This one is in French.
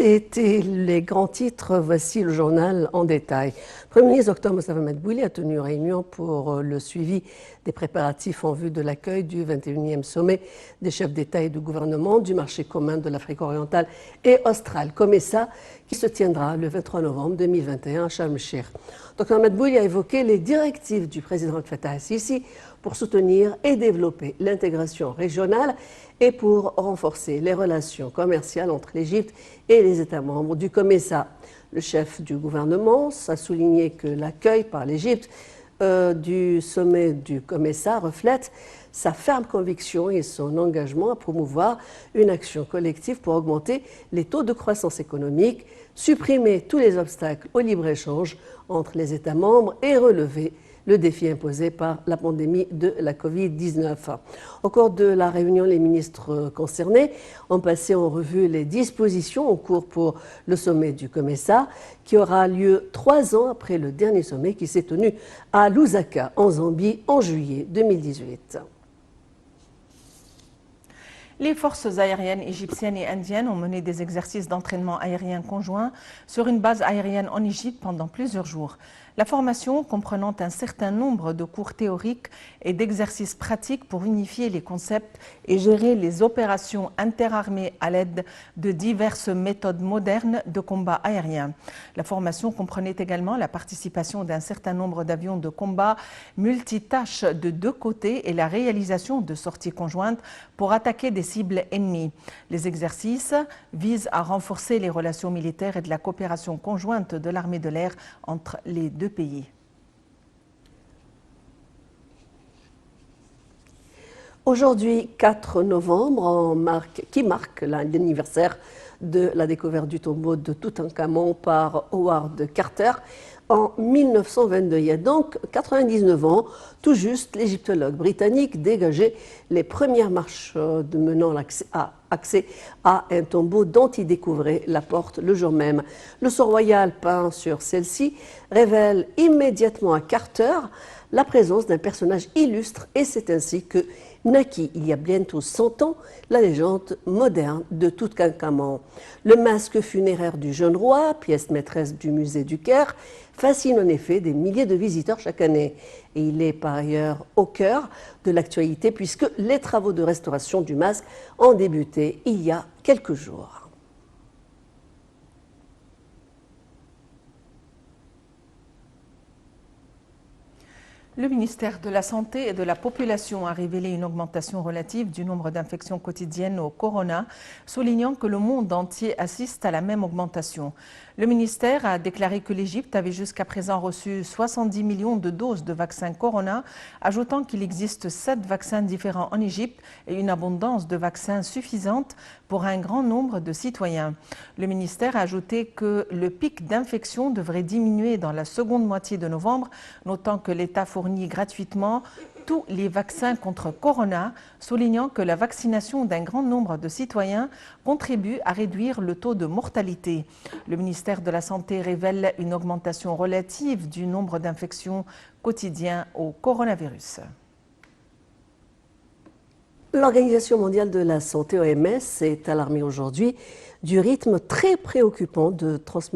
C'était les grands titres, voici le journal en détail. Le Premier ministre Dr Moustapha Madbouli a tenu une réunion pour le suivi des préparatifs en vue de l'accueil du 21e sommet des chefs d'État et de gouvernement du marché commun de l'Afrique orientale et australe, COMESA, qui se tiendra le 23 novembre 2021 à Sharm el-Cheikh. Dr Madbouli a évoqué les directives du président Fattah al-Sisi pour soutenir et développer l'intégration régionale et pour renforcer les relations commerciales entre l'Égypte et les États membres du COMESA. Le chef du gouvernement a souligné que l'accueil par l'Égypte du sommet du COMESA reflète sa ferme conviction et son engagement à promouvoir une action collective pour augmenter les taux de croissance économique, supprimer tous les obstacles au libre-échange entre les États membres et relever le défi imposé par la pandémie de la Covid-19. Au cours de la réunion, les ministres concernés ont passé en revue les dispositions en cours pour le sommet du COMESA, qui aura lieu 3 ans après le dernier sommet qui s'est tenu à Lusaka, en Zambie, en juillet 2018. Les forces aériennes égyptiennes et indiennes ont mené des exercices d'entraînement aérien conjoint sur une base aérienne en Égypte pendant plusieurs jours. La formation, comprenant un certain nombre de cours théoriques et d'exercices pratiques pour unifier les concepts et gérer les opérations interarmées à l'aide de diverses méthodes modernes de combat aérien. La formation comprenait également la participation d'un certain nombre d'avions de combat multitâches de 2 côtés et la réalisation de sorties conjointes pour attaquer des cibles ennemies. Les exercices visent à renforcer les relations militaires et de la coopération conjointe de l'armée de l'air entre les 2 pays. Aujourd'hui, 4 novembre, qui marque l'anniversaire de la découverte du tombeau de Toutankhamon par Howard Carter en 1922. Il y a donc 99 ans, tout juste, l'égyptologue britannique dégageait les premières marches menant accès à un tombeau dont il découvrait la porte le jour même. Le sceau royal peint sur celle-ci révèle immédiatement à Carter la présence d'un personnage illustre et c'est ainsi que naquit il y a bientôt 100 ans la légende moderne de Toutankhamon. Le masque funéraire du jeune roi, pièce maîtresse du musée du Caire, fascine en effet des milliers de visiteurs chaque année. Et il est par ailleurs au cœur de l'actualité puisque les travaux de restauration du masque ont débuté il y a quelques jours. Le ministère de la Santé et de la Population a révélé une augmentation relative du nombre d'infections quotidiennes au corona, soulignant que le monde entier assiste à la même augmentation. Le ministère a déclaré que l'Égypte avait jusqu'à présent reçu 70 millions de doses de vaccins corona, ajoutant qu'il existe 7 vaccins différents en Égypte et une abondance de vaccins suffisante pour un grand nombre de citoyens. Le ministère a ajouté que le pic d'infection devrait diminuer dans la seconde moitié de novembre, notant que l'État fournit gratuitement tous les vaccins contre corona, soulignant que la vaccination d'un grand nombre de citoyens contribue à réduire le taux de mortalité. Le ministère de la Santé révèle une augmentation relative du nombre d'infections quotidiennes au coronavirus. L'Organisation mondiale de la santé, OMS, est alarmée aujourd'hui du rythme très préoccupant de transmission